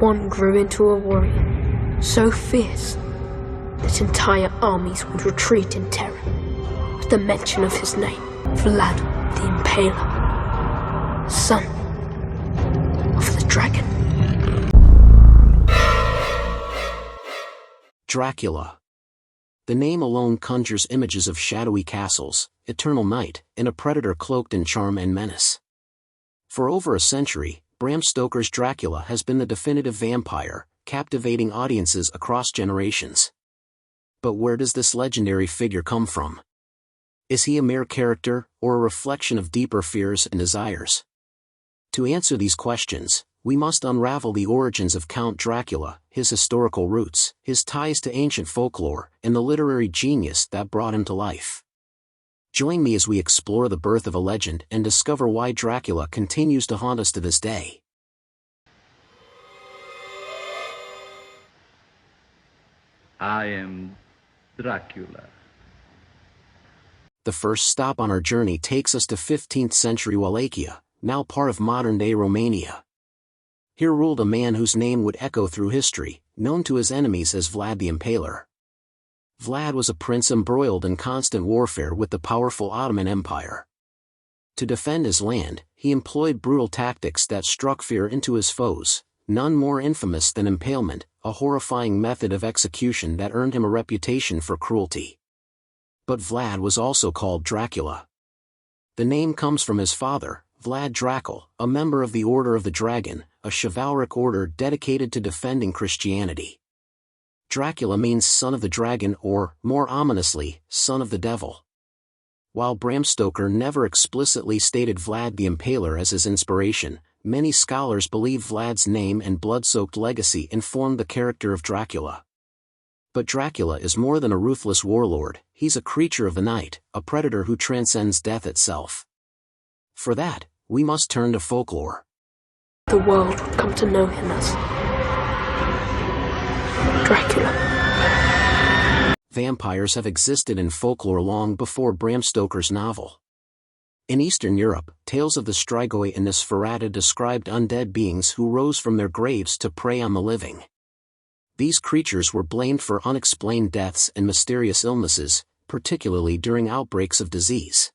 one grew into a warrior so fierce that entire armies would retreat in terror at the mention of his name, Vlad the Impaler, son of the dragon. Dracula. The name alone conjures images of shadowy castles, eternal night, and a predator cloaked in charm and menace. For over a century, Bram Stoker's Dracula has been the definitive vampire, captivating audiences across generations. But where does this legendary figure come from? Is he a mere character, or a reflection of deeper fears and desires? To answer these questions, we must unravel the origins of Count Dracula, his historical roots, his ties to ancient folklore, and the literary genius that brought him to life. Join me as we explore the birth of a legend and discover why Dracula continues to haunt us to this day. I am Dracula. The first stop on our journey takes us to 15th century Wallachia, now part of modern-day Romania. Here ruled a man whose name would echo through history, known to his enemies as Vlad the Impaler. Vlad was a prince embroiled in constant warfare with the powerful Ottoman Empire. To defend his land, he employed brutal tactics that struck fear into his foes, none more infamous than impalement, a horrifying method of execution that earned him a reputation for cruelty. But Vlad was also called Dracula. The name comes from his father, Vlad Dracul, a member of the Order of the Dragon, a chivalric order dedicated to defending Christianity. Dracula means son of the dragon or, more ominously, son of the devil. While Bram Stoker never explicitly stated Vlad the Impaler as his inspiration, many scholars believe Vlad's name and blood-soaked legacy informed the character of Dracula. But Dracula is more than a ruthless warlord, he's a creature of the night, a predator who transcends death itself. For that, we must turn to folklore. The world would come to know him as Dracula. Vampires have existed in folklore long before Bram Stoker's novel. In Eastern Europe, tales of the Strigoi and Nosferatu described undead beings who rose from their graves to prey on the living. These creatures were blamed for unexplained deaths and mysterious illnesses, particularly during outbreaks of disease.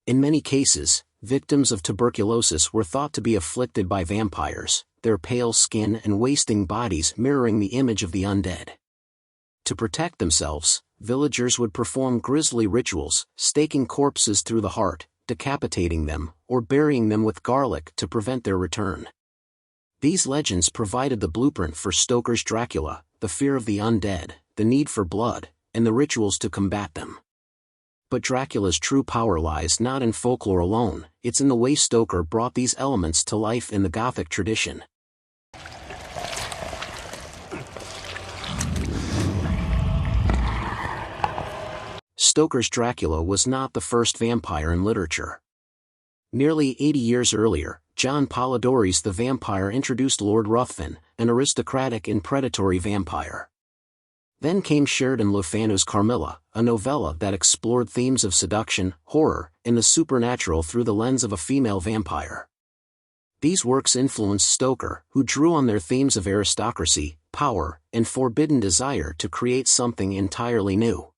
In many cases, victims of tuberculosis were thought to be afflicted by vampires, their pale skin and wasting bodies mirroring the image of the undead. To protect themselves, villagers would perform grisly rituals, staking corpses through the heart, decapitating them, or burying them with garlic to prevent their return. These legends provided the blueprint for Stoker's Dracula, the fear of the undead, the need for blood, and the rituals to combat them. But Dracula's true power lies not in folklore alone, it's in the way Stoker brought these elements to life in the Gothic tradition. Stoker's Dracula was not the first vampire in literature. Nearly 80 years earlier, John Polidori's The Vampire introduced Lord Ruthven, an aristocratic and predatory vampire. Then came Sheridan Le Fanu's Carmilla, a novella that explored themes of seduction, horror, and the supernatural through the lens of a female vampire. These works influenced Stoker, who drew on their themes of aristocracy, power, and forbidden desire to create something entirely new.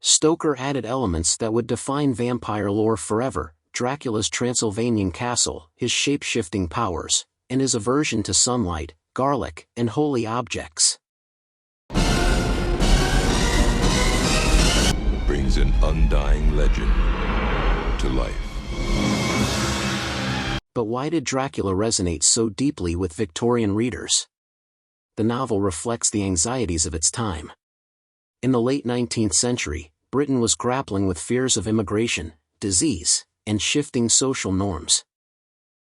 Stoker added elements that would define vampire lore forever: Dracula's Transylvanian castle, his shape-shifting powers, and his aversion to sunlight, garlic, and holy objects. Brings an undying legend to life. But why did Dracula resonate so deeply with Victorian readers? The novel reflects the anxieties of its time. In the late 19th century, Britain was grappling with fears of immigration, disease, and shifting social norms.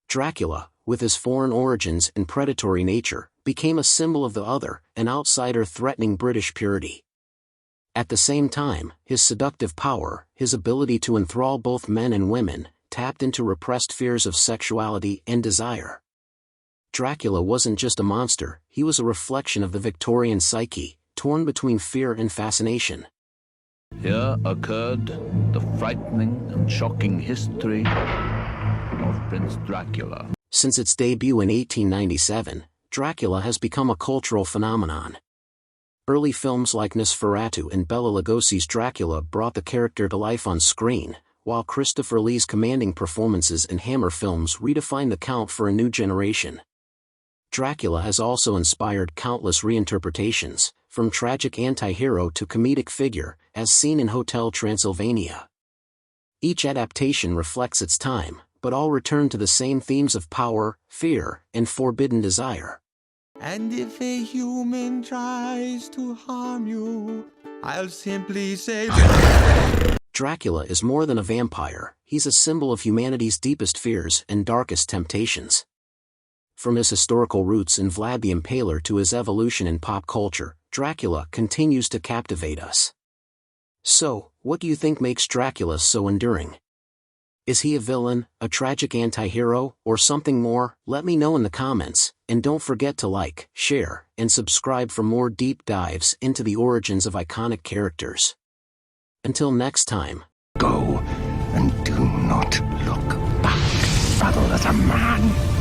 Dracula, with his foreign origins and predatory nature, became a symbol of the other, an outsider threatening British purity. At the same time, his seductive power, his ability to enthrall both men and women, tapped into repressed fears of sexuality and desire. Dracula wasn't just a monster, he was a reflection of the Victorian psyche, torn between fear and fascination. Here occurred the frightening and shocking history of Prince Dracula. Since its debut in 1897, Dracula has become a cultural phenomenon. Early films like Nosferatu and Bela Lugosi's Dracula brought the character to life on screen, while Christopher Lee's commanding performances in Hammer films redefined the Count for a new generation. Dracula has also inspired countless reinterpretations, from tragic anti-hero to comedic figure, as seen in Hotel Transylvania. Each adaptation reflects its time, but all return to the same themes of power, fear, and forbidden desire. And if a human tries to harm you, I'll simply say... Dracula is more than a vampire, he's a symbol of humanity's deepest fears and darkest temptations. From his historical roots in Vlad the Impaler to his evolution in pop culture, Dracula continues to captivate us. So, what do you think makes Dracula so enduring? Is he a villain, a tragic anti-hero, or something more? Let me know in the comments, and don't forget to like, share, and subscribe for more deep dives into the origins of iconic characters. Until next time. Go, and do not look back, brother as a man.